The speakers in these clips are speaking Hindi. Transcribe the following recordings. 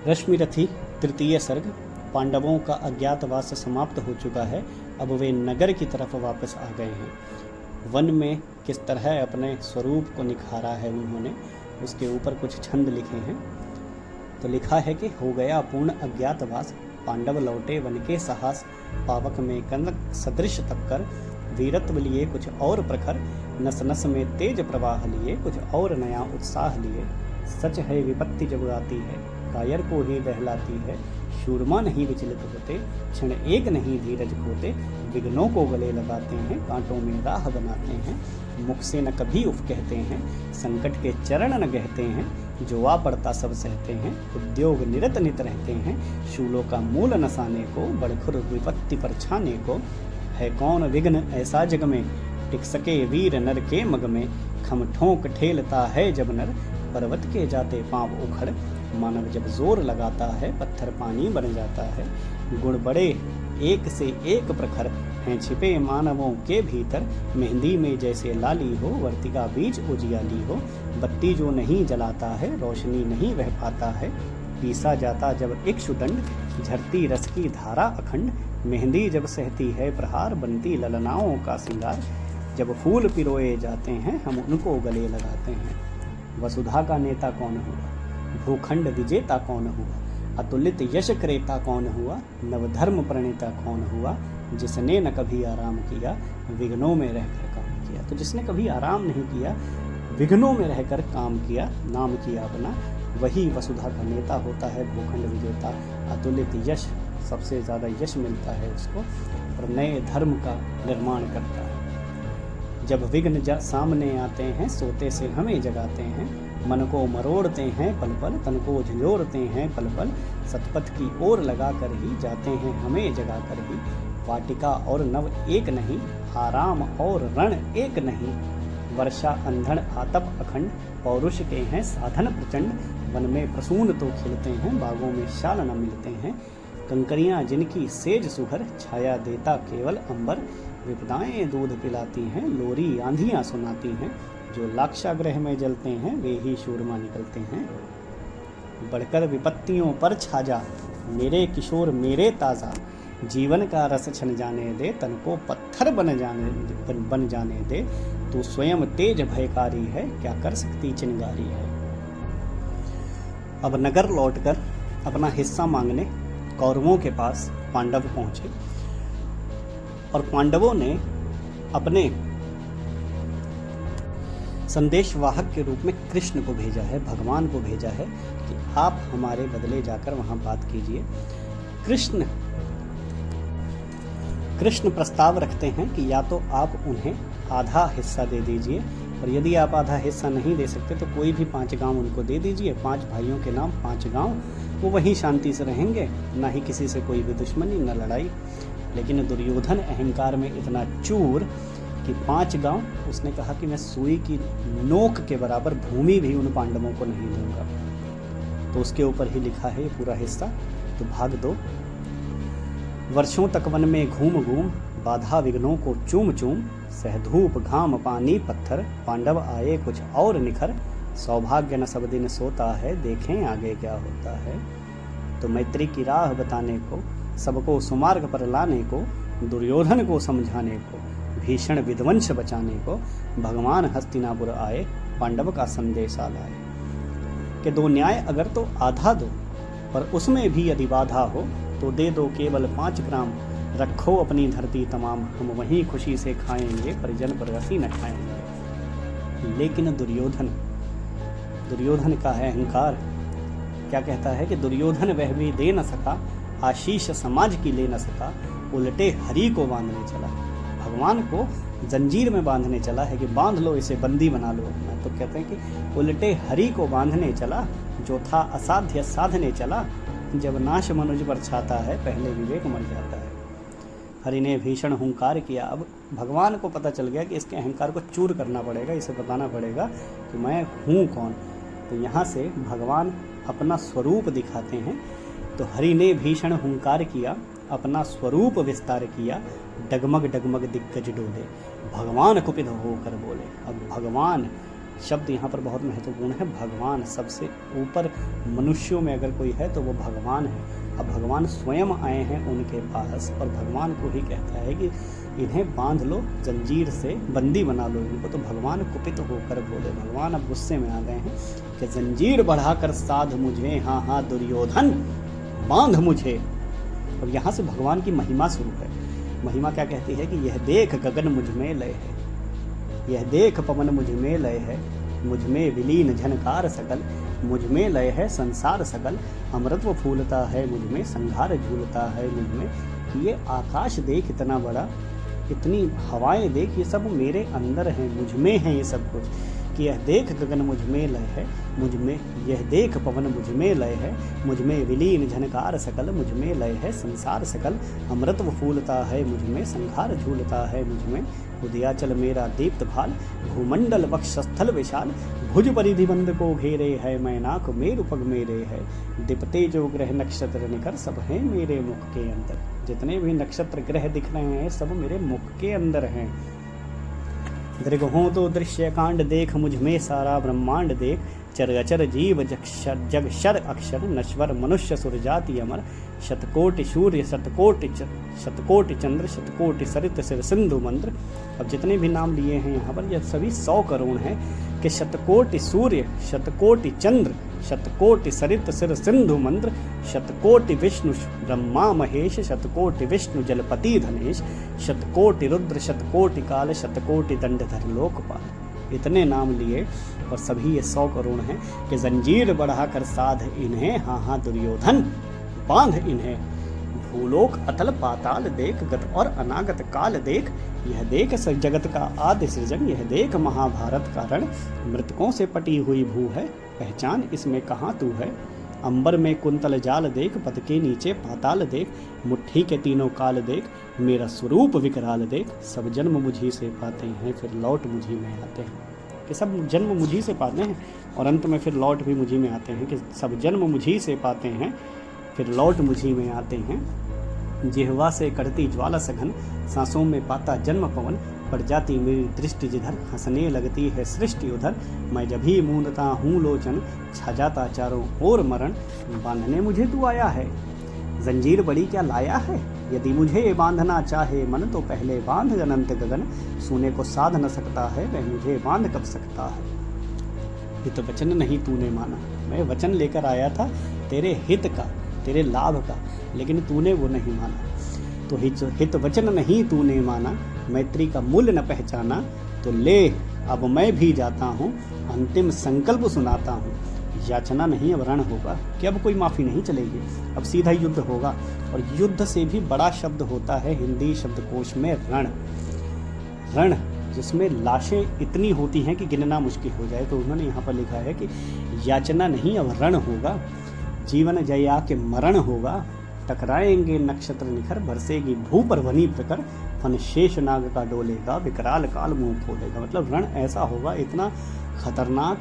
रश्मिरथी तृतीय सर्ग। पांडवों का अज्ञातवास समाप्त हो चुका है। अब वे नगर की तरफ वापस आ गए हैं। वन में किस तरह अपने स्वरूप को निखारा है उन्होंने, उसके ऊपर कुछ छंद लिखे हैं। तो लिखा है कि हो गया पूर्ण अज्ञातवास, पांडव लौटे वन के साहस, पावक में कनक सदृश तपकर, वीरत्व लिए कुछ और प्रखर, नस नस में तेज प्रवाह लिए कुछ और नया उत्साह लिए। सच है विपत्ति जब आती है, कायर को ही बहलाती है, शूरमा नहीं विचलित होते, क्षण एक नहीं धीरज खोते, विघ्नों को गले लगाते हैं, कांटों में राह बनाते हैं, मुख से न कभी उफ कहते हैं, संकट के चरण न गहते हैं, जो आ पड़ता सब सहते हैं, उद्योग निरत नित रहते हैं, शूलों का मूल नसाने को, बड़खुर विपत्ति पर छाने को, है कौन विघ्न ऐसा जग में, टिक सके वीर नर के मग में, खम ठोंक ठेलता है जब नर, पर्वत के जाते पांव उखड़, मानव जब जोर लगाता है, पत्थर पानी बन जाता है, गुण बड़े एक से एक प्रखर, हैं छिपे मानवों के भीतर, मेहंदी में जैसे लाली हो, वर्तिका बीच उजियाली हो, बत्ती जो नहीं जलाता है, रोशनी नहीं वह पाता है, पीसा जाता जब इक्षुदंड, झरती रस की धारा अखंड, मेहंदी जब सहती है प्रहार, बनती ललनाओं का सिंगार, जब फूल पिरोए जाते हैं हम उनको गले लगाते हैं। वसुधा का नेता कौन हुआ, भूखंड विजेता कौन हुआ, अतुलित यश क्रेता कौन हुआ, नवधर्म प्रणेता कौन हुआ, जिसने न कभी आराम किया, विघ्नों में रहकर काम किया। तो जिसने कभी आराम नहीं किया, विघ्नों में रहकर काम किया, नाम किया अपना, वही वसुधा का नेता होता है, भूखंड विजेता। अतुलित यश, सबसे ज़्यादा यश मिलता है उसको, और नए धर्म का निर्माण करता है। जब विघ्न सामने आते हैं, सोते से हमें जगाते हैं, मन को मरोड़ते हैं पल पल, तन को झंझोड़ते हैं पल पल, सतपथ की ओर लगा कर ही जाते हैं हमें जगा कर ही। वाटिका और नव एक नहीं, आराम और रण एक नहीं, वर्षा अंधड़ आतप अखंड, पौरुष के हैं साधन प्रचंड, वन में प्रसून तो खिलते हैं, बागों में शाल न मिलते हैं, कंकरियां जिनकी सेज सुघर, छाया देता केवल अंबर, विपदाएं दूध पिलाती हैं, लोरी आंधियां सुनाती हैं, जो लाक्षागृह में जलते हैं वे ही शूरमा निकलते हैं। बढ़कर विपत्तियों पर छाजा, मेरे किशोर मेरे ताजा, जीवन का रस छन जाने दे, तन को पत्थर बन जाने दे, तू स्वयं तेज भयकारी है, क्या कर सकती चिंगारी है। अब नगर लौटकर अपना हिस्सा मांगने कौरवों के पास पांडव पहुंचे, और पांडवों ने अपने संदेशवाहक के रूप में कृष्ण को भेजा है, भगवान को भेजा है कि आप हमारे बदले जाकर वहां बात कीजिए। कृष्ण प्रस्ताव रखते हैं कि या तो आप उन्हें आधा हिस्सा दे दीजिए, और यदि आप आधा हिस्सा नहीं दे सकते तो कोई भी 5 गांव उनको दे दीजिए, 5 भाइयों के नाम 5 गांव, वो वहीं शांति से रहेंगे, ना ही किसी से कोई भी दुश्मनी न लड़ाई। लेकिन दुर्योधन अहंकार में इतना चूर कि 5 गांव, उसने कहा कि मैं सुई की नोक के बराबर भूमि भी उन पांडवों को नहीं दूंगा। तो उसके ऊपर ही लिखा है ये पूरा हिस्सा, तो भाग दो। वर्षों तक वन में घूम घूम, बाधा विघ्नों को चूम चूम, सहधूप घाम पानी पत्थर, पांडव आए कुछ और निखर, सौभाग्य न सब दिन सोता है, देखें आगे क्या होता है। तो मैत्री की राह बताने को, सबको सुमार्ग पर लाने को, दुर्योधन को समझाने को, भीषण विध्वंस बचाने को, भगवान हस्तिनापुर आए, पांडव का संदेशा लाए कि 2 न्याय अगर तो आधा दो, पर उसमें भी यदि बाधा हो तो दे दो केवल 5 ग्राम, रखो अपनी धरती तमाम, हम वहीं खुशी से खाएंगे, परिजन पर रसी न खाएंगे। लेकिन दुर्योधन का है अहंकार, क्या कहता है कि दुर्योधन वह भी दे न सका, आशीष समाज की ले न सका, उल्टे हरि को बांधने चला, भगवान को जंजीर में बांधने चला है कि बांध लो इसे, बंदी बना लो अपना। तो कहते हैं कि उल्टे हरि को बांधने चला, जो था असाध्य साधने चला, जब नाश मनुज पर छाता है, पहले विवेक मर जाता है। हरि ने भीषण हुंकार किया। अब भगवान को पता चल गया कि इसके अहंकार को चूर करना पड़ेगा, इसे बताना पड़ेगा कि मैं हूँ कौन। तो यहाँ से भगवान अपना स्वरूप दिखाते हैं। तो हरि ने भीषण हुंकार किया, अपना स्वरूप विस्तार किया, डगमग डगमग दिग्गज डोले, भगवान कुपित होकर बोले। अब भगवान शब्द यहाँ पर बहुत महत्वपूर्ण है, भगवान। सबसे ऊपर मनुष्यों में अगर कोई है तो वो भगवान है। अब भगवान स्वयं आए हैं उनके पास और भगवान को ही कहता है कि इन्हें बांध लो, जंजीर से बंदी बना लो इनको। तो भगवान कुपित होकर बोले, भगवान अब गुस्से में आ गए हैं कि जंजीर बढ़ाकर साध मुझे, हाँ हाँ दुर्योधन बांध मुझे। और यहाँ से भगवान की महिमा शुरू है। महिमा क्या कहती है कि यह देख गगन मुझ में लय है, यह देख पवन मुझ में लय है, मुझ में विलीन झनकार सकल, मुझ में लय है संसार सकल, अमृतत्व फूलता है मुझ में, संघार झूलता है मुझ में। कि ये आकाश देख इतना बड़ा, इतनी हवाएं देख, ये सब मेरे अंदर हैं, मुझ में है ये सब कुछ। कि यह देख गगन मुझ में लय है, मुझ में, यह देख पवन मुझ में लय है, मुझ में विलीन झनकार सकल, मुझ में लय है संसार सकल, अमृतत्व फूलता है मुझ में, संघार झूलता है मुझ में। उदयाचल मेरा दीप्त भाल, भूमंडल वक्षस्थल विशाल, भुज परिधि बंद को घेरे है, मैनाक मेरु पग मेरे है, दीपते जो ग्रह नक्षत्र निकर, सब हैं मेरे मुख के अंदर। जितने भी नक्षत्र ग्रह दिख रहे हैं सब मेरे मुख के अंदर हैं। दृग हो तो दृश्य कांड देख, मुझ में सारा ब्रह्मांड देख, चर अचर जीव जग शर अक्षर, नश्वर मनुष्य सुर जाति अमर, शतकोटि सूर्य शतकोटि चंद्र, शतकोटि सरित सिर सिंधु मंत्र। अब जितने भी नाम लिए हैं यहाँ पर, यह सभी 100 करोड़ हैं। कि शतकोटि सूर्य, शतकोटि चंद्र, शतकोटि सरित सिर सिंधु मंत्र, शतकोटि विष्णु ब्रह्मा महेश, शतकोटि विष्णु जलपति धनेश, शतकोटि रुद्र शतकोटि काल, शतकोटि दंडधर लोकपाल। इतने नाम लिए और सभी ये 100 करोड़ हैं। कि जंजीर बढ़ाकर साध इन्हें, हाँ हाँ दुर्योधन बांध इन्हें, भूलोक अतल पाताल देख, गत और अनागत काल देख, यह देख जगत का आदि सृजन, यह देख महाभारत का रण, मृतकों से पटी हुई भू है, पहचान इसमें कहाँ तू है, अंबर में कुंतल जाल देख, पद के नीचे पाताल देख, मुट्ठी के तीनों काल देख, मेरा स्वरूप विकराल देख, सब जन्म मुझी से पाते हैं फिर लौट मुझी में आते हैं। कि सब जन्म मुझी से पाते हैं और अंत में फिर लौट भी मुझी में आते हैं। कि सब जन्म मुझी से पाते हैं फिर लौट मुझी में आते हैं। जिह्वा से करती ज्वाला सघन, सांसों में पाता जन्म पवन, पड़ जाती मेरी दृष्टि जिधर, हंसने लगती है सृष्टि उधर, मैं जब ही मूंदता हूँ लोचन, छा जाता चारों ओर मरण, बांधने मुझे तू आया है, जंजीर बड़ी क्या लाया है, यदि मुझे बांधना चाहे मन, तो पहले बांध अनंत गगन, सोने को साध न सकता है वह मुझे बांध कब सकता है। ये तो वचन नहीं तूने माना, मैं वचन लेकर आया था तेरे हित का, तेरे लाभ का, लेकिन तूने वो नहीं माना। तो हित वचन नहीं तूने माना, मैत्री का मूल्य न पहचाना, तो ले अब मैं भी जाता हूँ, अंतिम संकल्प सुनाता हूँ। याचना नहीं अब रण होगा, कि अब कोई माफ़ी नहीं चलेगी, अब सीधा युद्ध होगा। और युद्ध से भी बड़ा शब्द होता है हिंदी शब्दकोश में रण। रण जिसमें लाशें इतनी होती हैं कि गिनना मुश्किल हो जाए। तो उन्होंने यहाँ पर लिखा है कि याचना नहीं अब रण होगा, जीवन जया के मरण होगा, टकराएंगे नक्षत्र निखर, बरसेगी भू पर वनी प्रकर, फन शेष नाग का डोलेगा, विकराल काल मुंह खोलेगा। मतलब रण ऐसा होगा इतना खतरनाक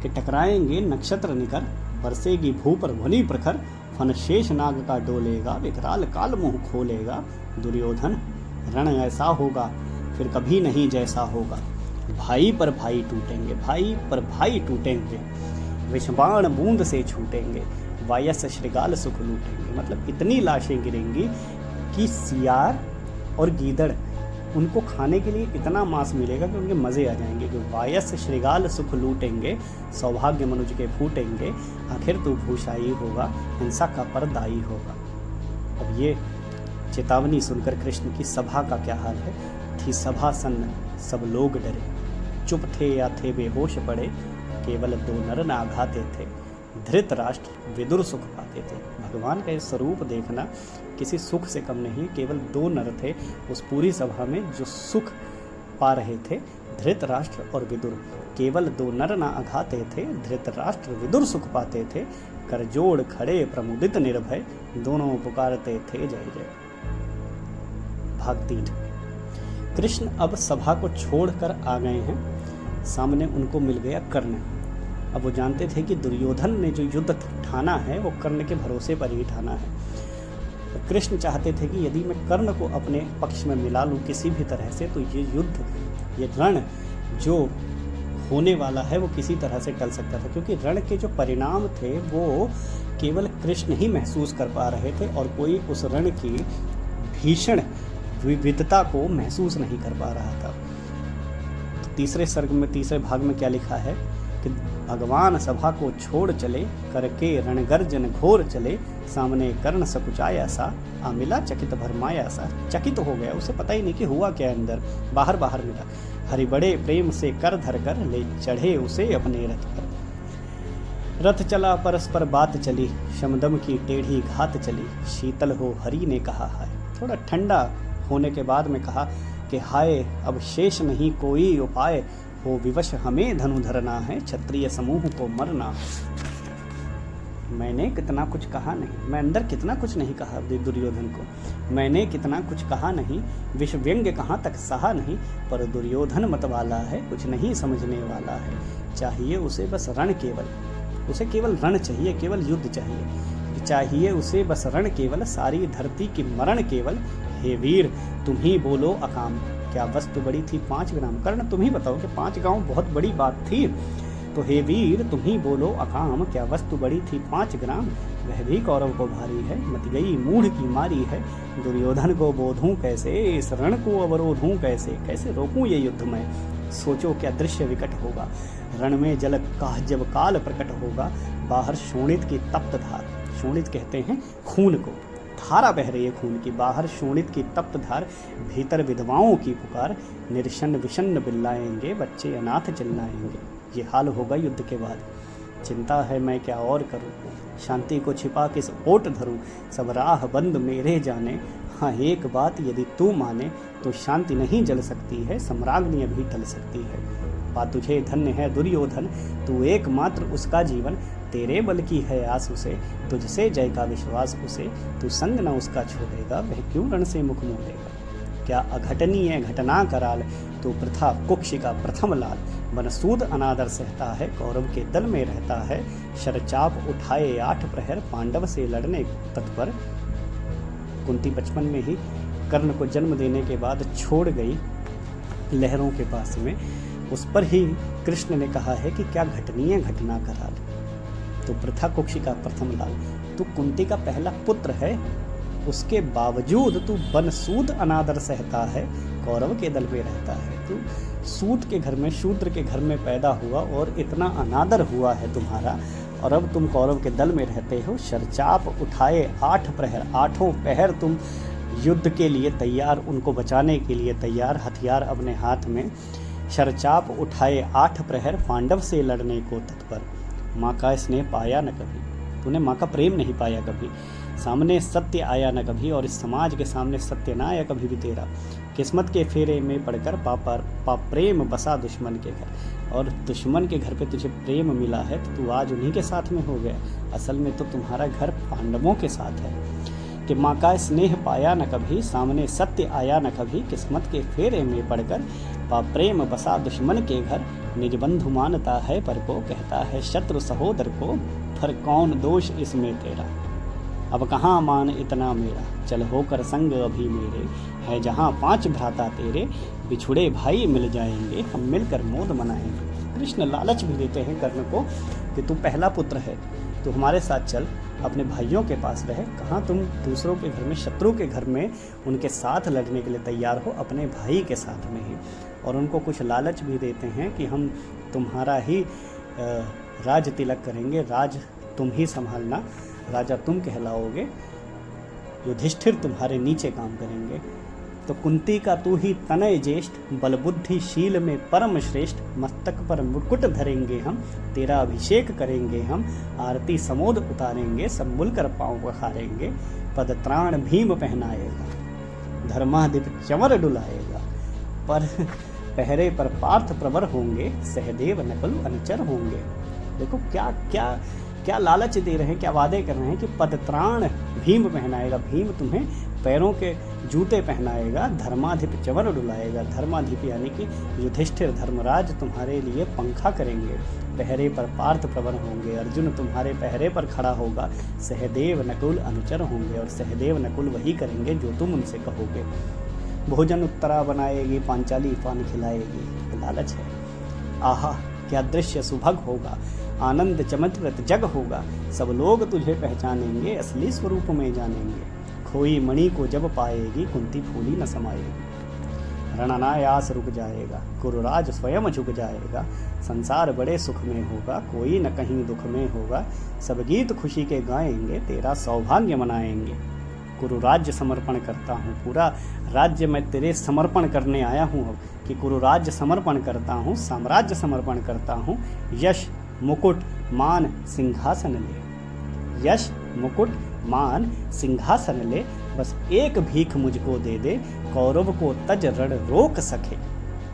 कि टकराएंगे नक्षत्र निखर, बरसेगी भू पर वनी प्रखर, फन शेष नाग का डोलेगा, विकराल काल मुंह खोलेगा। दुर्योधन रण ऐसा होगा फिर कभी नहीं जैसा होगा, भाई पर भाई टूटेंगे, भाई पर भाई टूटेंगे, विषबाण बूंद से छूटेंगे, वायस श्रृगाल सुख लूटेंगे। मतलब इतनी लाशें गिरेंगी कि सियार और गीदड़ उनको खाने के लिए इतना मांस मिलेगा कि उनके मज़े आ जाएंगे। कि वायस श्रृगाल सुख लूटेंगे, सौभाग्य मनुज के फूटेंगे, आखिर तू भूषाई होगा, हिंसा का परदाई होगा। अब ये चेतावनी सुनकर कृष्ण की सभा का क्या हाल है। थी सभा सन्न, सब लोग डरे, चुप थे या थे बेहोश पड़े, केवल 2 नर नाघाते थे, धृतराष्ट्र विदुर सुख पाते थे। भगवान का स्वरूप देखना किसी सुख से कम नहीं। केवल 2 नर थे उस पूरी सभा में जो सुख पा रहे थे, धृतराष्ट्र और विदुर। केवल 2 नर ना अघाते थे, धृतराष्ट्र विदुर सुख पाते थे, करजोड़ खड़े प्रमुदित निर्भय, दोनों पुकारते थे जय जय। भाग 3। कृष्ण अब सभा को छोड़कर आ गए हैं। सामने उनको मिल गया कर्ण। अब वो जानते थे कि दुर्योधन ने जो युद्ध ठाना है वो कर्ण के भरोसे पर ही ठाना है। तो कृष्ण चाहते थे कि यदि मैं कर्ण को अपने पक्ष में मिला लूँ किसी भी तरह से, तो ये युद्ध, ये रण जो होने वाला है वो किसी तरह से टल सकता था, क्योंकि रण के जो परिणाम थे वो केवल कृष्ण ही महसूस कर पा रहे थे और कोई उस रण की भीषण विविधता को महसूस नहीं कर पा रहा था। तो तीसरे सर्ग में, तीसरे भाग में क्या लिखा है कि भगवान सभा को छोड़ चले, करके रणगर्जन घोर चले, सामने कर्ण सकुचाया सा, आमिला चकित भरमाया सा। चकित हो गया, उसे पता ही नहीं कि हुआ क्या अंदर, बाहर बाहर मिला। हरि बड़े प्रेम से कर धर कर ले चढ़े उसे अपने रथ पर। रथ चला परस्पर बात चली, शमदम की टेढ़ी घात चली, शीतल हो हरि ने कहा हाय। थोड़ा ठंडा होने के बाद में कहा कि हाय अब शेष नहीं कोई उपाय, हो विवश हमें धनु धरना है, क्षत्रिय समूह को मरना। मैंने कितना कुछ कहा नहीं, मैं अंदर कितना कुछ नहीं कहा दुर्योधन को, मैंने कितना कुछ कहा नहीं, विश्व व्यंग्य कहाँ तक सहा नहीं, पर दुर्योधन मत वाला है, कुछ नहीं समझने वाला है। चाहिए उसे बस रण केवल, उसे केवल रण चाहिए, केवल युद्ध चाहिए उसे बस रण केवल, सारी धरती की मरण केवल। हे वीर तुम ही बोलो अकाम, क्या वस्तु बड़ी थी 5 ग्राम। कर्ण तुम ही बताओ कि 5 गांव बहुत बड़ी बात थी। तो हे वीर तुम ही बोलो अकाम, क्या वस्तु बड़ी थी 5 ग्राम। वह भी कौरव को भारी है, मत गई मूढ़ की मारी है। दुर्योधन को बोधूं कैसे, इस रण को अवरोधूं कैसे, कैसे रोकूं ये युद्ध में। सोचो क्या दृश्य विकट होगा, रण में जल का जब काल प्रकट होगा। बाहर शोणित की तप्त धार, शोणित कहते हैं खून को, धारा बह रही है खून की। बाहर शोणित की तप्त धार, भीतर विधवाओं की पुकार। निर्शन विषन्न बिल्लाएंगे, बच्चे अनाथ चिल्लाएंगे। ये हाल होगा युद्ध के बाद। चिंता है मैं क्या और करूं, शांति को छिपा किस ओट धरूं। सब राह बंद मेरे जाने, हाँ एक बात यदि तू माने, तो शांति नहीं जल सकती है, सम्राज्ञी अभी टल सकती है। पा तुझे धन्य है दुर्योधन, तू एकमात्र उसका जीवन। तेरे बल की है आस उसे, तुझसे जय का विश्वास उसे। तू संग न उसका छोड़ेगा, वह क्यों रण से मुख मोड़ेगा। क्या अघटनीय घटना कराल, तो प्रथा कुक्षी का प्रथम लाल। बनसूद अनादर सहता है, कौरव के दल में रहता है। शरचाप उठाए 8 प्रहर, पांडव से लड़ने तत्पर। कुंती बचपन में ही कर्ण को जन्म देने के बाद छोड़ गई लहरों के पास में, उस पर ही कृष्ण ने कहा है कि क्या घटनीय घटना कराल। तो प्रथा कुक्षी का प्रथम लाल, तू कुंती का पहला पुत्र है, उसके बावजूद तू बनसूद अनादर सहता है, कौरव के दल में रहता है। तू सूत के घर में, शूद्र के घर में पैदा हुआ और इतना अनादर हुआ है तुम्हारा, और अब तुम कौरव के दल में रहते हो। शरचाप उठाए 8 प्रहर, 8 पहर तुम युद्ध के लिए तैयार, उनको बचाने के लिए तैयार, हथियार अपने हाथ में। शरचाप उठाए 8 प्रहर, पांडव से लड़ने को तत्पर। माँ का स्नेह पाया न कभी, तूने माँ का प्रेम नहीं पाया कभी। सामने सत्य आया न कभी, और इस समाज के सामने सत्य ना आया कभी भी तेरा। किस्मत के फेरे में पड़कर पाप प्रेम बसा दुश्मन के घर, और दुश्मन के घर पे तुझे प्रेम मिला है तो तू आज उन्हीं के साथ में हो गया। असल में तो तुम्हारा घर पांडवों के साथ है। कि माँ का स्नेह पाया न कभी, सामने सत्य आया न कभी। किस्मत के फेरे में पड़कर पाप प्रेम बसा दुश्मन के घर। निज बंधु मानता है पर को, कहता है शत्रु सहोदर को। पर कौन दोष इसमें तेरा, अब कहाँ मान इतना मेरा। चल होकर संग अभी मेरे, है जहाँ 5 भ्राता तेरे। बिछुड़े भाई मिल जाएंगे, हम मिलकर मोद मनाएंगे। कृष्ण लालच भी देते हैं कर्ण को कि तू पहला पुत्र है, तू हमारे साथ चल, अपने भाइयों के पास रहे। कहाँ तुम दूसरों के घर में, शत्रु के घर में उनके साथ लड़ने के लिए तैयार हो, अपने भाई के साथ में ही। और उनको कुछ लालच भी देते हैं कि हम तुम्हारा ही राज तिलक करेंगे, राज तुम ही संभालना, राजा तुम कहलाओगे, युधिष्ठिर तुम्हारे नीचे काम करेंगे। तो कुंती का तू ही तनय ज्येष्ठ, बल बुद्धि शील में परम श्रेष्ठ। मस्तक पर मुकुट धरेंगे हम, तेरा अभिषेक करेंगे हम। आरती समोद उतारेंगे, सब मिलकर पांव पखारेंगे। पद त्राण भीम पहनाएगा, धर्माधिप चंवर डुलाएगा। पर पहरे पर पार्थ प्रवर होंगे, सहदेव नकुल अनुचर होंगे। देखो क्या क्या क्या लालच दे रहे हैं, क्या वादे कर रहे हैं कि पदत्राण भीम पहनाएगा, भीम तुम्हें पैरों के जूते पहनाएगा। धर्माधिप चंवर डुलाएगा, धर्माधिप यानी कि युधिष्ठिर धर्मराज तुम्हारे लिए पंखा करेंगे। पहरे पर पार्थ प्रवर होंगे, अर्जुन तुम्हारे पहरे पर खड़ा होगा। सहदेव नकुल अनुचर होंगे, और सहदेव नकुल वही करेंगे जो तुम उनसे कहोगे। भोजन उत्तरा बनाएगी, पांचाली पान खिलाएगी। लालच है। आहा क्या दृश्य सुभग होगा, आनंद चमत्कृत जग होगा। सब लोग तुझे पहचानेंगे, असली स्वरूप में जानेंगे। खोई मणि को जब पाएगी, कुंती फूली न समाएगी। रणनायास रुक जाएगा, कुरुराज स्वयं झुक जाएगा। संसार बड़े सुख में होगा, कोई न कहीं दुख में होगा। सब गीत खुशी के गाएंगे, तेरा सौभाग्य मनाएंगे। कुरुराज्य समर्पण करता हूँ, पूरा राज्य मैं तेरे समर्पण करने आया हूँ। अब कि कुरुराज्य समर्पण करता हूँ, साम्राज्य समर्पण करता हूँ। यश मुकुट मान सिंहासन ले, यश मुकुट मान सिंहासन ले। बस एक भीख मुझको दे दे, कौरव को तज रण रोक सके।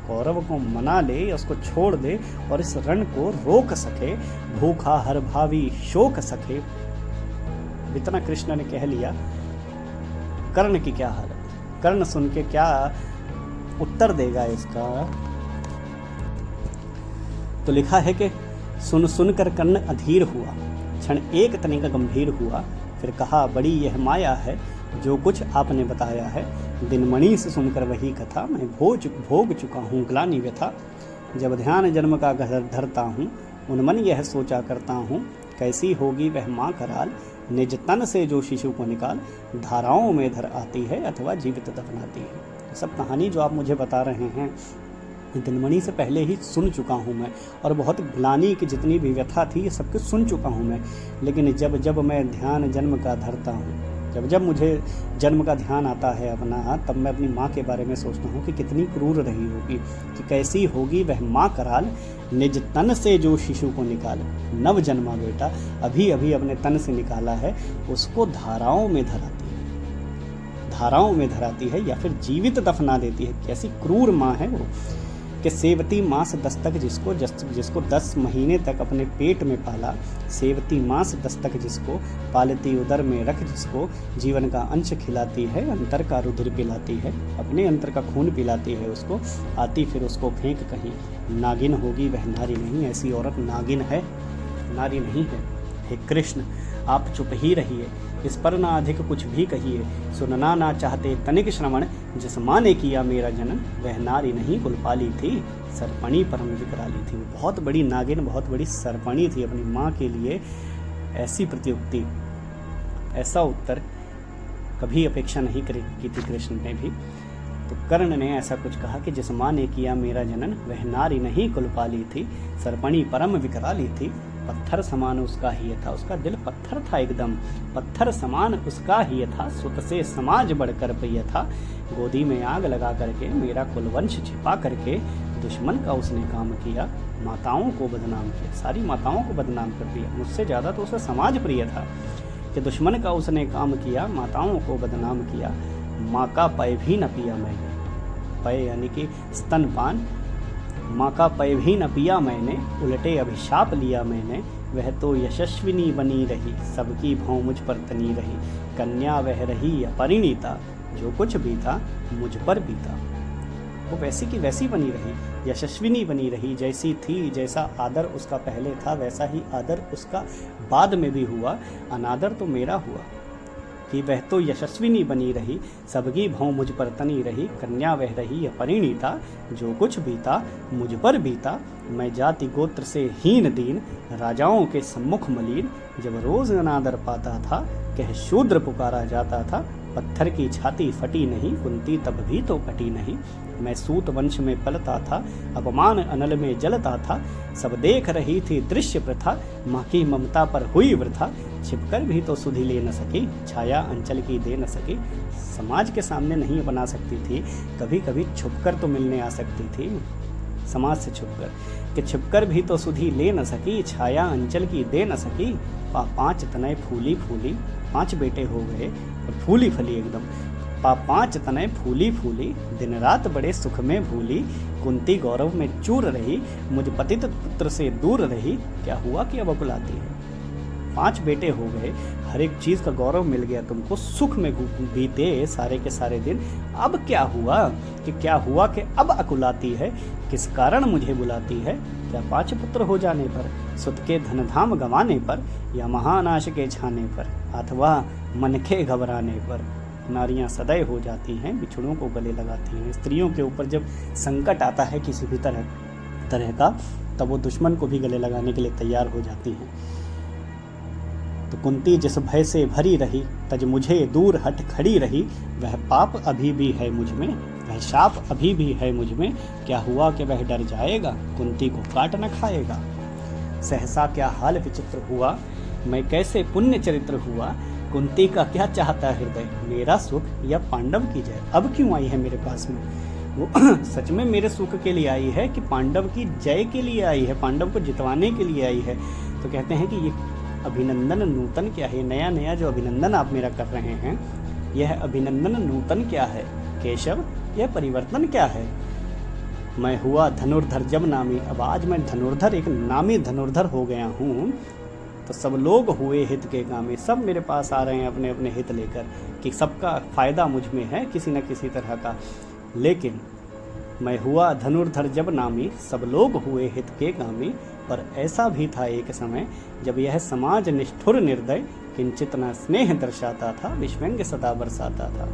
कौरव को मना ले, उसको छोड़ दे और इस रण को रोक सके। भूखा हर भावी शोक सके। इतना कृष्ण ने कह लिया। कर्ण की क्या हालत, कर्ण सुन के क्या उत्तर देगा इसका। तो लिखा है कि सुन सुन कर कर्ण अधीर हुआ, क्षण एक तनिक गंभीर हुआ। फिर कहा बड़ी यह माया है, जो कुछ आपने बताया है। दिनमणि से सुनकर वही कथा, मैं भोग चुका हूँ ग्लानि व्यथा। जब ध्यान जन्म का घर धरता हूँ, उन्मन यह सोचा करता हूँ। कैसी होगी वह माँ कराल, निज तन से जो शिशु को निकाल। धाराओं में धर आती है, अथवा जीवित दफनाती है। सब कहानी जो आप मुझे बता रहे हैं, दिनमणि से पहले ही सुन चुका हूँ मैं, और बहुत ग्लानि की जितनी भी व्यथा थी ये सब कुछ सुन चुका हूँ मैं। लेकिन जब जब मैं ध्यान जन्म का धरता हूँ, जब जब मुझे जन्म का ध्यान आता है अपना, तब मैं अपनी माँ के बारे में सोचता हूँ कि कितनी क्रूर रही होगी, कि कैसी होगी वह माँ कराल। निज तन से जो शिशु को निकाल, नव जन्मा बेटा अभी अभी अपने तन से निकाला है, उसको धाराओं में धराती है, धाराओं में धराती है या फिर जीवित दफना देती है। कैसी क्रूर माँ है वो, कि सेवती मास दस्तक जिसको 10 महीने तक अपने पेट में पाला। सेवती मास दस्तक जिसको, पालती उदर में रख जिसको। जीवन का अंश खिलाती है, अंतर का रुधिर पिलाती है, अपने अंतर का खून पिलाती है उसको। आती फिर उसको फेंक कहीं, नागिन होगी वह नारी नहीं। ऐसी औरत नागिन है, नारी नहीं है। हे कृष्ण आप चुप ही रहिए, इस पर ना अधिक कुछ भी कहिए। सुनना ना चाहते तनिक श्रवण, जिस माँ ने किया मेरा जनन। वह नारी नहीं कुलपाली थी, सरपणी परम विकराली थी। वो बहुत बड़ी नागिन, बहुत बड़ी सरपणी थी। अपनी माँ के लिए ऐसी प्रत्युक्ति, ऐसा उत्तर कभी अपेक्षा नहीं की थी कृष्ण ने भी। तो कर्ण ने ऐसा कुछ कहा कि जिस माँ ने किया मेरा जनन, वह नारी नहीं कुलपाली थी, सरपणी परम विकराली थी। पत्थर समान उसका ही था, उसका दिल पत्थर था एकदम, पत्थर समान उसका ही था। सुत से समाज बढ़कर प्रिय था, गोदी में आग लगा करके मेरा कुलवंश छिपा करके। दुश्मन का उसने काम किया, माताओं को बदनाम किया, सारी माताओं को बदनाम कर दिया। मुझसे ज़्यादा तो उसे समाज प्रिय था कि दुश्मन का उसने काम किया, माताओं को बदनाम किया। माँ का पय भी न पिया मैंने, पय यानी कि स्तनपान। माँ का पय भी न पिया मैंने, उलटे अभिशाप लिया मैंने। वह तो यशस्विनी बनी रही, सबकी भौं मुझ पर तनी रही। कन्या वह रही अपरिणीता, जो कुछ भी था मुझ पर बीता। वो वैसी की वैसी बनी रही, यशस्विनी बनी रही, जैसी थी, जैसा आदर उसका पहले था वैसा ही आदर उसका बाद में भी हुआ। अनादर तो मेरा हुआ। कि वह तो यशस्विनी बनी रही, सबकी भौं मुझ पर तनी रही। कन्या वह रही अपरिणीता, जो कुछ बीता मुझ पर बीता। मैं जाति गोत्र से हीन दीन, राजाओं के सम्मुख मलिन। जब रोज अनादर पाता था, कह शूद्र पुकारा जाता था। पत्थर की छाती फटी नहीं, कुंती तब भी तो कटी नहीं। मैं सूत वंश में पलता था, अपमान अनल में जलता था। सब देख रही थी दृश्य प्रथा, माँ की ममता पर हुई वृथा। छिपकर भी तो सुधि ले न सकी, छाया अंचल की दे न सकी। समाज के सामने नहीं बना सकती थी, कभी कभी छुपकर तो मिलने आ सकती थी समाज से छुपकर, कि छिपकर भी तो सुधि ले न सकी, छाया अंचल की दे न सकी। 5 तनय फूली फूली, 5 बेटे हो गए और फूली फली एकदम। 5 तनय फूली फूली, दिन रात बड़े सुख में भूली। कुंती गौरव में चूर रही, मुझ पतित पुत्र से दूर रही। क्या हुआ कि अब अकुलाती है? 5 बेटे हो गए, हर एक चीज का गौरव मिल गया तुमको, सुख में बीते सारे के सारे दिन। अब क्या हुआ कि अब अकुलाती है? किस कारण मुझे बुलाती है? क्या 5 पुत्र हो जाने पर, सुत के धनधाम गंवाने पर, या महानाश के छाने पर, अथवा मन के घबराने पर? नारियां सदैव हो जाती हैं, बिछड़ों को गले लगाती हैं। स्त्रियों के ऊपर जब संकट आता है किसी भी तरह का, तब वो दुश्मन को भी गले लगाने के लिए तैयार हो जाती हैं। तो कुंती जिस भय से भरी रही, तज मुझे दूर हट खड़ी रही। वह पाप अभी भी है मुझ में, वह शाप अभी भी है मुझ में। क्या हुआ कि वह डर जाएगा, कुंती को काट न खाएगा। सहसा क्या हाल विचित्र हुआ, मैं कैसे पुण्य चरित्र हुआ। कुंती का क्या चाहता है हृदय, मेरा सुख या पांडव की जय। अब क्यों आई है मेरे पास में, वो सच में मेरे सुख के लिए आई है कि पांडव की जय के लिए आई है, पांडव को जितवाने के लिए आई है। तो कहते हैं कि ये अभिनंदन नूतन क्या है, नया नया जो अभिनंदन आप मेरा कर रहे हैं, यह अभिनंदन नूतन क्या है केशव, यह परिवर्तन क्या है। मैं हुआ धनुर्धर जब नामी, अब आज मैं धनुर्धर, एक नामी धनुर्धर हो गया हूँ। तो सब लोग हुए हित के कामी, सब मेरे पास आ रहे हैं अपने अपने हित लेकर कि सबका फायदा मुझ में है किसी न किसी तरह का। लेकिन मैं हुआ धनुर्धर जब नामी, सब लोग हुए हित के कामी। पर ऐसा भी था एक समय जब यह समाज निष्ठुर निर्दय, किंचित न स्नेह दर्शाता था, विश्वंग सदा बरसाता था।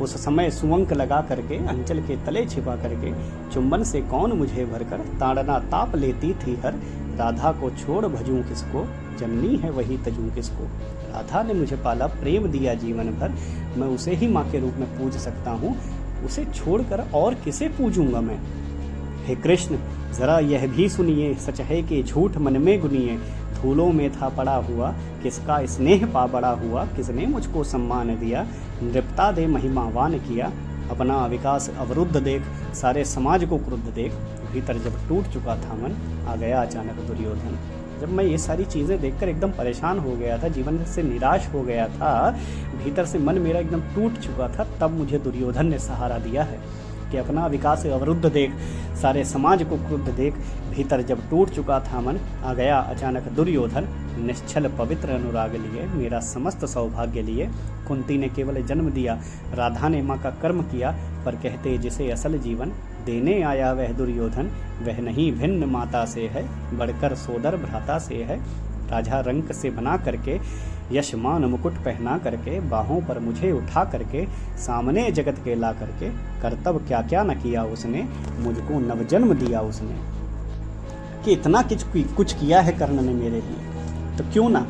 उस समय सुवंक लगा करके, अंचल के तले छिपा करके, चुंबन से कौन मुझे भरकर, ताड़ना ताप लेती थी हर। राधा को छोड़ भजूं किसको, जननी है वही तजूं किसको। राधा ने मुझे पाला, प्रेम दिया जीवन भर, मैं उसे ही माँ के रूप में पूज सकता हूँ, उसे छोड़कर और किसे पूजूंगा मैं। हे कृष्ण जरा यह भी सुनिए, सच है कि झूठ मन में गुनिए। धूलों में था पड़ा हुआ, किसका स्नेह पा बड़ा हुआ। किसने मुझको सम्मान दिया, नृपता दे महिमावान किया। अपना विकास अवरुद्ध देख, सारे समाज को क्रुद्ध देख। भीतर जब टूट चुका था मन, आ गया अचानक दुर्योधन। जब मैं ये सारी चीज़ें देखकर एकदम परेशान हो गया था, जीवन से निराश हो गया था, भीतर से मन मेरा एकदम टूट चुका था, तब मुझे दुर्योधन ने सहारा दिया है कि अपना विकास अवरुद्ध देख, सारे समाज को क्रुद्ध देख। भीतर जब टूट चुका था मन, आ गया अचानक दुर्योधन। निश्चल पवित्र अनुराग लिए, मेरा समस्त सौभाग्य लिए। कुंती ने केवल जन्म दिया, राधा ने माँ का कर्म किया। पर कहते जिसे असल जीवन, देने आया वह दुर्योधन। वह नहीं भिन्न माता से है, बढ़कर सोदर भ्राता से है। राजा रंक से बना करके, यशमान मुकुट पहना करके, बाहों पर मुझे उठा करके, सामने जगत के ला करके, कर्तव्य क्या क्या न किया उसने, मुझको नवजन्म दिया उसने। कि इतना कुछ किया है कर्ण ने मेरे लिए, तो क्यों ना।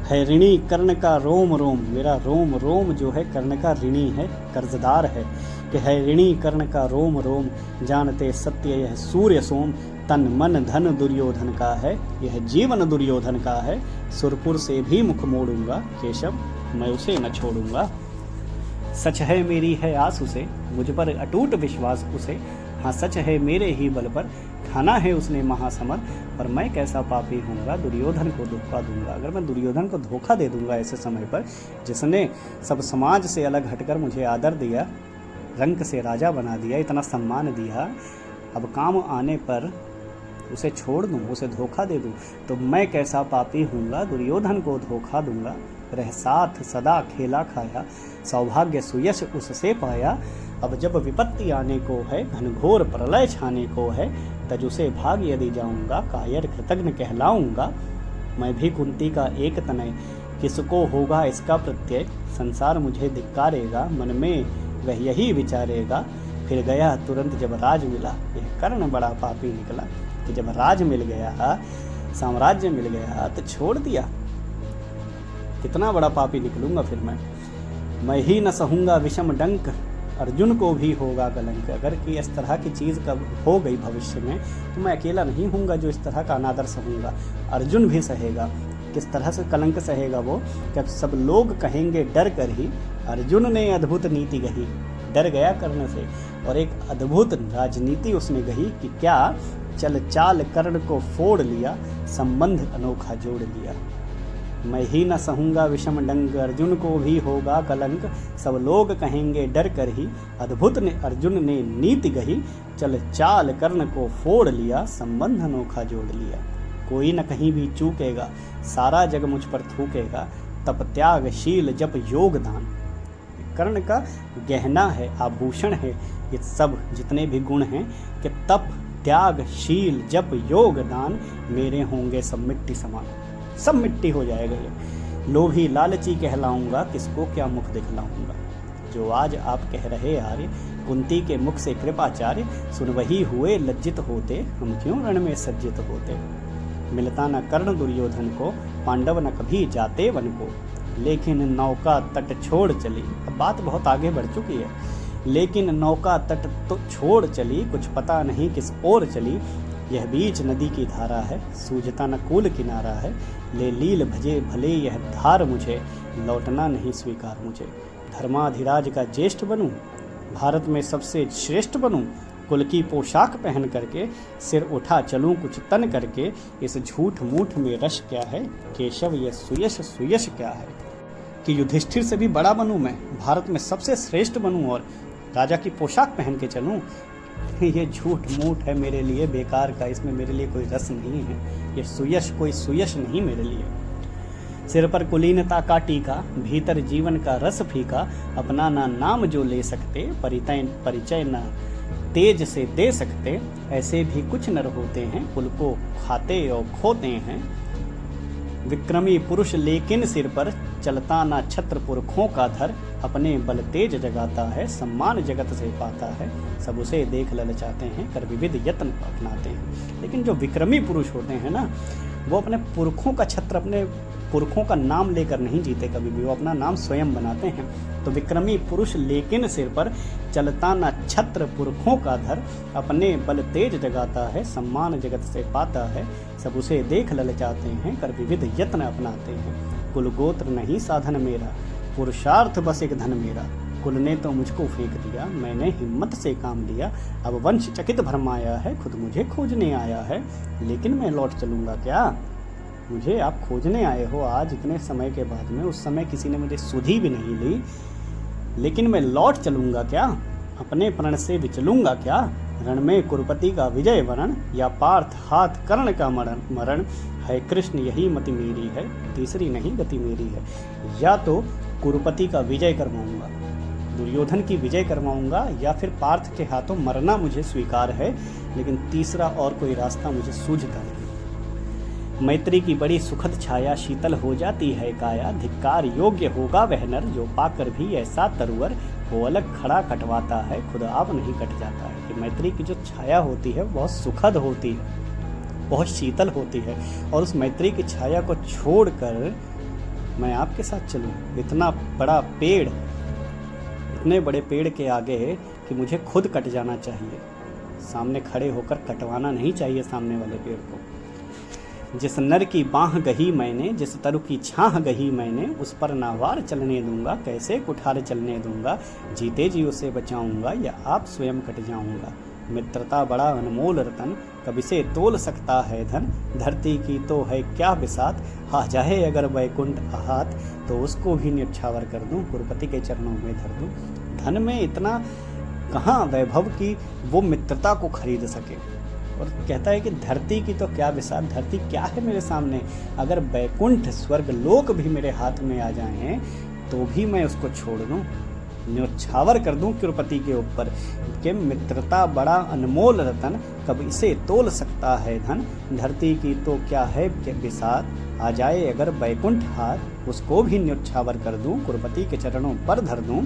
है ऋणी कर्ण का रोम रोम, मेरा रोम रोम जो है कर्ण का ऋणी है, कर्जदार है। कि है ऋणी कर्ण का रोम रोम, जानते सत्य यह सूर्य सोम। तन मन धन दुर्योधन का है, यह जीवन दुर्योधन का है। सुरपुर से भी मुख मोड़ूंगा, केशव मैं उसे न छोड़ूंगा। सच है मेरी है आस उसे, मुझ पर अटूट विश्वास उसे। हाँ सच है मेरे ही बल पर, खाना है उसने महासमर। पर मैं कैसा पापी हूँगा, दुर्योधन को धोखा दूंगा। अगर मैं दुर्योधन को धोखा दे दूंगा ऐसे समय पर, जिसने सब समाज से अलग हटकर मुझे आदर दिया, रंक से राजा बना दिया, इतना सम्मान दिया, अब काम आने पर उसे छोड़ दूं, उसे धोखा दे दूं, तो मैं कैसा पापी हूँगा, दुर्योधन को धोखा दूंगा। रह साथ सदा खेला खाया, सौभाग्य सुयश उससे पाया। अब जब विपत्ति आने को है, घनघोर प्रलय छाने को है, तज उसे भाग यदि जाऊंगा, कायर कृतज्ञ कहलाऊंगा। मैं भी कुंती का एक तनय, किसको होगा इसका प्रत्यय। संसार मुझे धिक्कारेगा, मन में वह यही विचारेगा। फिर गया तुरंत जब राज मिला, यह कर्ण बड़ा पापी निकला। कि जब राज मिल गया, साम्राज्य मिल गया, तो छोड़ दिया। कितना बड़ा पापी निकलूंगा फिर मैं ही न सहूंगा विषम डंक, अर्जुन को भी होगा कलंक। अगर कि इस तरह की चीज़ कब हो गई भविष्य में, तो मैं अकेला नहीं हूँगा जो इस तरह का अनादर सहूँगा, अर्जुन भी सहेगा। किस तरह से कलंक सहेगा वो, जब सब लोग कहेंगे डर कर ही, अर्जुन ने अद्भुत नीति कही। डर गया कर्ण से और एक अद्भुत राजनीति उसने कही कि क्या, चल चाल कर्ण को फोड़ लिया, संबंध अनोखा जोड़ लिया। मैं ही न सहूंगा विषम डंक, अर्जुन को भी होगा कलंक। सब लोग कहेंगे डर कर ही, अद्भुत ने अर्जुन ने नीति कही। चल चाल कर्ण को फोड़ लिया, संबंध अनोखा जोड़ लिया। कोई न कहीं भी चूकेगा, सारा जग मुझ पर थूकेगा। तप त्याग शील जप योगदान, कर्ण का गहना है, आभूषण है ये सब जितने भी गुण हैं। कि तप त्याग शील जप योगदान, मेरे होंगे सब मिट्टी समान, सब मिट्टी हो जाएगा ये। लोभी लालची कहलाऊंगा, किसको क्या मुख दिखलाऊंगा। जो आज आप कह रहे आर्य, कुंती के मुख से कृपाचार्य सुन वही हुए लज्जित होते, हम क्यों रण में सज्जित होते। मिलता न कर्ण दुर्योधन को, पांडव न कभी जाते वन को, लेकिन नौका तट छोड़ चली। अब बात बहुत आगे बढ़ चुकी है। लेकिन नौका तट तो छोड़ चली, कुछ पता नहीं किस ओर चली। यह बीच नदी की धारा है, सूझता न कूल किनारा है। ले लील भजे भले यह धार मुझे, लौटना नहीं स्वीकार मुझे। धर्माधिराज का ज्येष्ठ बनूं, भारत में सबसे श्रेष्ठ बनूं, कुल की पोशाक पहन करके सिर उठा चलूं कुछ तन करके। इस झूठ मूठ में रश क्या है, केशव यह सुयश सुयश क्या है। कि युधिष्ठिर से भी बड़ा बनूं मैं, भारत में सबसे श्रेष्ठ बनूं और राजा की पोशाक पहन के चलूं, ये झूठ मूठ है मेरे लिए बेकार का, इसमें मेरे लिए कोई रस नहीं है। ये सुयश कोई सुयश नहीं मेरे लिए। सिर पर कुलीनता का टीका, भीतर जीवन का रस फीका। अपना ना नाम जो ले सकते, परिचय ना तेज से दे सकते। ऐसे भी कुछ नर होते हैं, कुल को खाते और खोते हैं। विक्रमी पुरुष लेकिन सिर पर, चलता ना छत्र पुरखों का धर। अपने बल तेज जगाता है, सम्मान जगत से पाता है। सब उसे देख ललचाते हैं, कर विविध यत्न अपनाते हैं। लेकिन जो विक्रमी पुरुष होते हैं ना, वो अपने पुरखों का छत्र, अपने पुरखों का नाम लेकर नहीं जीते कभी भी, वो अपना नाम स्वयं बनाते हैं। तो विक्रमी पुरुष लेकिन सिर पर, चलता ना छत्र पुरखों का धर। अपने बल तेज जगाता है, सम्मान जगत से पाता है। सब उसे देख ललचाते हैं, कर विविध यत्न अपनाते हैं। कुल गोत्र नहीं साधन मेरा, पुरुषार्थ बस एक धन मेरा। कुल ने तो मुझको फेंक दिया, मैंने हिम्मत से काम लिया। अब वंश चकित भरमाया है, खुद मुझे खोजने आया है। लेकिन मैं लौट चलूंगा क्या, मुझे आप खोजने आए हो आज इतने समय के बाद में। उस समय किसी ने मुझे सुधी भी नहीं ली। लेकिन मैं लौट चलूंगा क्या, अपने प्रण से विचलूंगा क्या। रण में कुरुपति का विजय वरण, या पार्थ हाथ कर्ण का मरण है। कृष्ण यही मति मेरी है, तीसरी नहीं गति मेरी है। या तो कुरुपति का विजय करवाऊंगा, दुर्योधन की विजय करवाऊंगा, या फिर पार्थ के हाथों मरना मुझे स्वीकार है। लेकिन तीसरा और कोई रास्ता मुझे सूझता नहीं। मैत्री की बड़ी सुखद छाया, शीतल हो जाती है काया। धिक्कार योग्य होगा वह नर, जो पाकर भी ऐसा तरुवर हो। अलग खड़ा कटवाता है, खुद आप नहीं कट जाता है। कि मैत्री की जो छाया होती है बहुत सुखद होती है, बहुत शीतल होती है। और उस मैत्री की छाया को छोड़कर मैं आपके साथ चलूं, इतना बड़ा पेड़, इतने बड़े पेड़ के आगे कि मुझे खुद कट जाना चाहिए। सामने खड़े होकर कटवाना नहीं चाहिए सामने वाले पेड़ को। जिस नर की बाह गही मैंने, जिस तरु की छाह गही मैंने, उस पर नावार चलने दूंगा, कैसे कुठार चलने दूंगा। जीते जी उसे बचाऊंगा, या आप स्वयं कट जाऊंगा। मित्रता बड़ा अनमोल रतन, कब इसे तोल सकता है धन। धरती की तो है क्या बिसात, आ जाए अगर वैकुंठ आहत, तो उसको भी न्यौछावर कर दूं, कुरुपति के चरणों में धर दूं। धन में इतना कहाँ वैभव की वो मित्रता को खरीद सके। और कहता है कि धरती की तो क्या बिसात, धरती क्या है मेरे सामने। अगर वैकुंठ स्वर्ग लोक भी मेरे हाथ में आ जाएं तो भी मैं उसको छोड़ दूं, न्यौछावर कर दूं कुरुपति के ऊपर। कि मित्रता बड़ा अनमोल रतन, कब इसे तोल सकता है धन। धरती की तो क्या है बिसात, आ जाए अगर वैकुंठ हाथ, उसको भी न्यौछावर कर दूं, कुरुपति के चरणों पर धर दूं।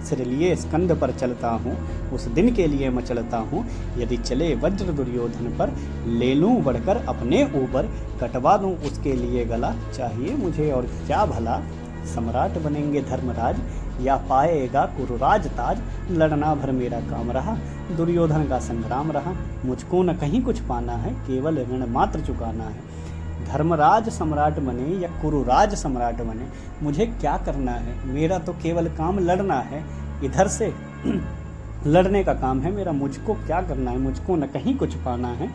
सिर लिए स्कंद पर चलता हूँ, उस दिन के लिए मैं चलता हूँ। यदि चले वज्र दुर्योधन पर, ले लूं बढ़कर अपने ऊपर। कटवा दूं उसके लिए गला, चाहिए मुझे और क्या भला। सम्राट बनेंगे धर्मराज, या पाएगा कुरुराज ताज। लड़ना भर मेरा काम रहा, दुर्योधन का संग्राम रहा। मुझको न कहीं कुछ पाना है, केवल ऋण मात्र चुकाना है। धर्मराज सम्राट बने या कुरुराज सम्राट बने, मुझे क्या करना है। मेरा तो केवल काम लड़ना है, इधर से लड़ने का काम है मेरा। मुझको क्या करना है, मुझको न कहीं कुछ पाना है,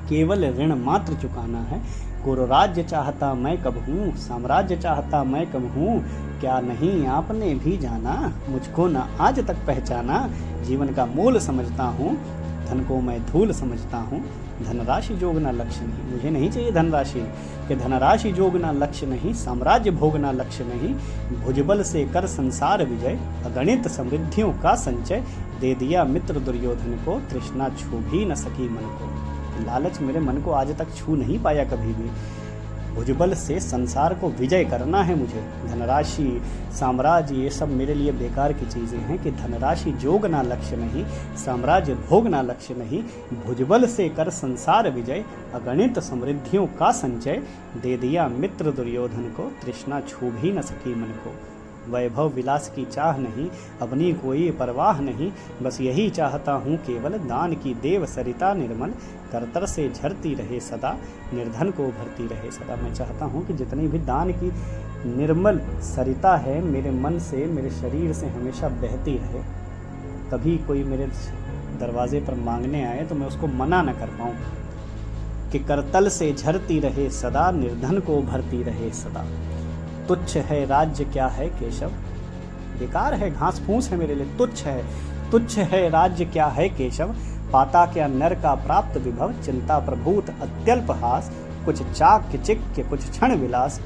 केवल ऋण मात्र चुकाना है। कुरुराज्य चाहता मैं कब हूँ, साम्राज्य चाहता मैं कब हूँ। क्या नहीं आपने भी जाना, मुझको न आज तक पहचाना। जीवन का मूल समझता हूँ, धन को मैं धूल समझता हूँ। धनराशि जोगना लक्ष्य नहीं, मुझे नहीं चाहिए धनराशि। कि धनराशि जोगना लक्ष्य नहीं, साम्राज्य भोगना लक्ष्य नहीं। भुजबल से कर संसार विजय, अगणित समृद्धियों का संचय। दे दिया मित्र दुर्योधन को, तृष्णा छू भी न सकी मन को। लालच मेरे मन को आज तक छू नहीं पाया कभी भी। भुजबल से संसार को विजय करना है मुझे। धनराशि, साम्राज्य, ये सब मेरे लिए बेकार की चीज़ें हैं कि धनराशि जोगना लक्ष्य नहीं, साम्राज्य भोगना लक्ष्य नहीं। भुजबल से कर संसार विजय, अगणित समृद्धियों का संचय। दे दिया मित्र दुर्योधन को, तृष्णा छू भी न सकी मन को। वैभव विलास की चाह नहीं, अपनी कोई परवाह नहीं, बस यही चाहता हूँ केवल दान की देव सरिता निर्मल। करतर से झरती रहे सदा, निर्धन को भरती रहे सदा। मैं चाहता हूँ कि जितनी भी दान की निर्मल सरिता है मेरे मन से, मेरे शरीर से हमेशा बहती रहे। कभी कोई मेरे दरवाजे पर मांगने आए तो मैं उसको मना न कर पाऊँ कि करतल से झरती रहे सदा, निर्धन को भरती रहे सदा। तुच्छ है राज्य क्या है केशव, बेकार है, घास फूस है मेरे लिए। तुच्छ है राज्य क्या है केशव, पाता क्या नर का प्राप्त विभव। चिंता प्रभूत अत्यल्प हास, कुछ चाक्य चिक्य कुछ क्षण विलास।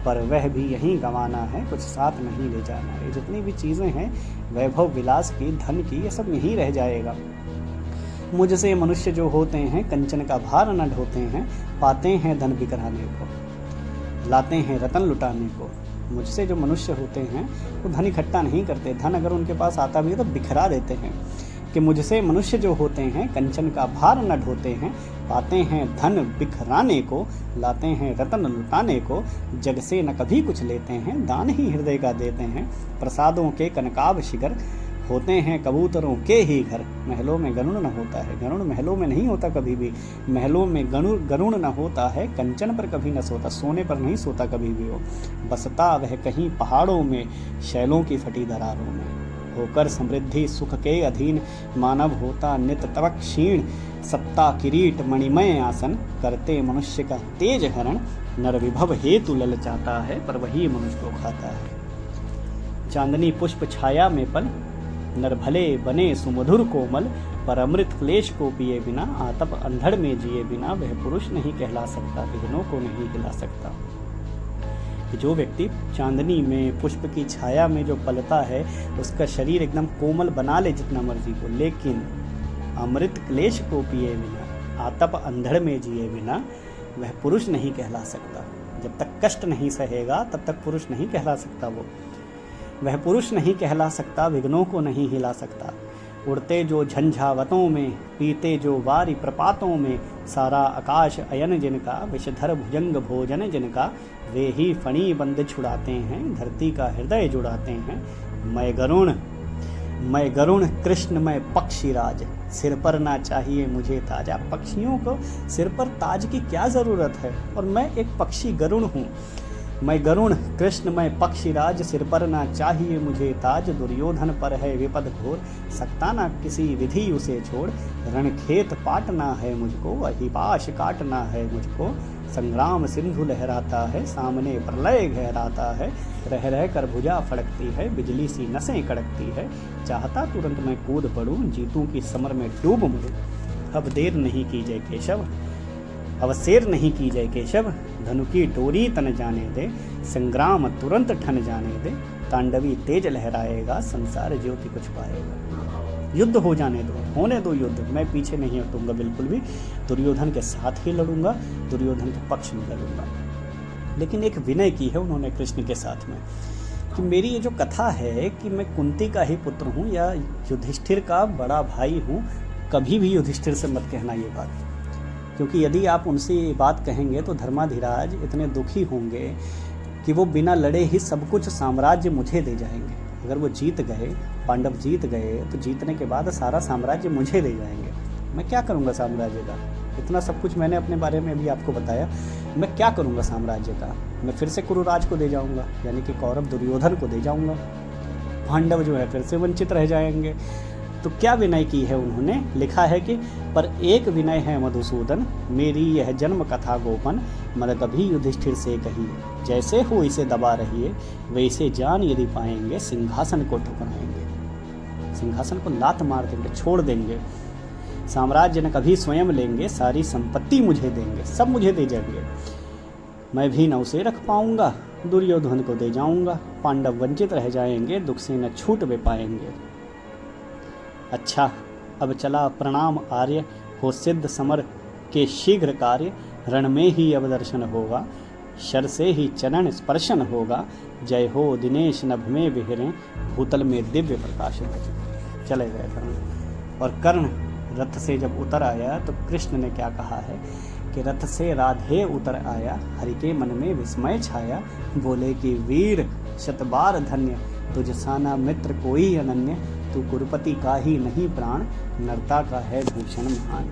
पर वह भी यहीं गंवाना है, कुछ साथ नहीं ले जाना। ये जितनी भी चीज़ें हैं वैभव विलास की, धन की, ये सब यहीं रह जाएगा। मुझसे मनुष्य जो होते हैं कंचन का भार न ढोते हैं। पाते हैं धन बिखराने को, लाते हैं रतन लुटाने को। मुझसे जो मनुष्य होते हैं वो धन इकट्ठा नहीं करते, धन अगर उनके पास आता भी है तो बिखरा देते हैं। कि मुझसे मनुष्य जो होते हैं कंचन का भार न ढोते हैं। पाते हैं धन बिखराने को, लाते हैं रतन लुटाने को। जग से न कभी कुछ लेते हैं, दान ही हृदय का देते हैं। प्रसादों के कनकाभ शिखर, होते हैं कबूतरों के ही घर। महलों में गरुण न होता है, गरुण महलों में नहीं होता कभी भी। महलों में गरुण न होता है, कंचन पर कभी न सोता, सोने पर नहीं सोता कभी भी वो। बसता वह कहीं पहाड़ों में, शैलों की फटी दरारों में। होकर समृद्धि सुख के अधीन, मानव होता नित तव क्षीण। सत्ता किरीट मणिमय आसन, करते मनुष्य का तेज हरण। नर विभव हेतु ललचाता है, पर वही मनुष्य को खाता है। चांदनी पुष्प छाया में पल, नर भले बने सुमधुर कोमल। पर अमृत क्लेश को पिए बिना, आतप अंधड़ में जिए बिना। वह पुरुष नहीं कहला सकता, विघ्नों को नहीं हिला सकता। जो व्यक्ति चांदनी में, पुष्प की छाया में जो पलता है, उसका शरीर एकदम कोमल बना ले जितना मर्जी को, लेकिन अमृत क्लेश को पिए बिना, आतप अंधड़ में जिए बिना वह पुरुष नहीं कहला सकता। जब तक कष्ट नहीं सहेगा तब तक पुरुष नहीं कहला सकता। वह पुरुष नहीं कहला सकता, विघ्नों को नहीं हिला सकता। उड़ते जो झंझावतों में, पीते जो वारी प्रपातों में। सारा आकाश अयन जिनका, विषधर भुजंग भोजन जिनका। वे ही फणी बंद छुड़ाते हैं, धरती का हृदय जुड़ाते हैं। मैं गरुण कृष्ण मैं पक्षीराज, सिर पर ना चाहिए मुझे ताज। पक्षियों को सिर पर ताज की क्या ज़रूरत है, और मैं एक पक्षी गरुण हूँ। मैं गरुण कृष्ण मैं पक्षीराज, सिर पर ना चाहिए मुझे ताज। दुर्योधन पर है विपद घोर, सकता ना किसी विधि उसे छोड़। रणखेत पाटना है मुझको, अहिपाश काटना है मुझको। संग्राम सिंधु लहराता है, सामने प्रलय गहराता है। रह रह कर भुजा फड़कती है, बिजली सी नसें कड़कती है। चाहता तुरंत मैं कूद पड़ूं, जीतूं की समर में डूब मरूं। अब देर नहीं कीजिए केशव, अवसेर नहीं कीजिए केशव। धनु की डोरी तन जाने दे, संग्राम तुरंत ठन जाने दे। तांडवी तेज लहराएगा, संसार ज्योति कुछ पाएगा। युद्ध हो जाने दो, होने दो युद्ध, मैं पीछे नहीं हटूंगा बिल्कुल भी। दुर्योधन के साथ ही लड़ूंगा, दुर्योधन के पक्ष में लड़ूंगा। लेकिन एक विनय की है उन्होंने कृष्ण के साथ में, कि मेरी ये जो कथा है कि मैं कुंती का ही पुत्र हूँ या युधिष्ठिर का बड़ा भाई हूँ, कभी भी युधिष्ठिर से मत कहना ये बात। क्योंकि यदि आप उनसे ये बात कहेंगे तो धर्माधिराज इतने दुखी होंगे कि वो बिना लड़े ही सब कुछ साम्राज्य मुझे दे जाएंगे। अगर वो जीत गए, पांडव जीत गए, तो जीतने के बाद सारा साम्राज्य मुझे दे जाएंगे। मैं क्या करूँगा साम्राज्य का? इतना सब कुछ मैंने अपने बारे में भी आपको बताया। मैं क्या करूँगा साम्राज्य का? मैं फिर से कुरुराज को दे जाऊँगा, यानी कि कौरव दुर्योधन को दे जाऊँगा। पांडव जो है फिर से वंचित रह जाएंगे। तो क्या विनय की है उन्होंने? लिखा है कि पर एक विनय है मधुसूदन, मेरी यह जन्म कथा गोपन। मगर कभी युधिष्ठिर से कहिए, जैसे हो इसे दबा रहिए। वैसे जान यदि पाएंगे, सिंहासन को ठुकराएंगे। सिंहासन को लात मार देंगे, छोड़ देंगे। साम्राज्य न कभी स्वयं लेंगे, सारी संपत्ति मुझे देंगे, सब मुझे दे जाएंगे। मैं भी न उसे रख पाऊंगा, दुर्योधन को दे जाऊंगा। पांडव वंचित रह जाएंगे, दुख से न छूट भी पाएंगे। अच्छा, अब चला प्रणाम आर्य, हो सिद्ध समर के शीघ्र कार्य। रण में ही अब दर्शन होगा, शर से ही चरण स्पर्शन होगा, जय हो दिनेश नभ में बिहरें, भूतल में दिव्य प्रकाश भजे। चले गए कर्ण। और कर्ण रथ से जब उतर आया तो कृष्ण ने क्या कहा है कि रथ से राधे उतर आया, हरि के मन में विस्मय छाया, बोले कि वीर शतबार धन्य, तुझ साना मित्र कोई अनन्य, तू कुरुपति का ही नहीं प्राण, नरता का है भूषण महान।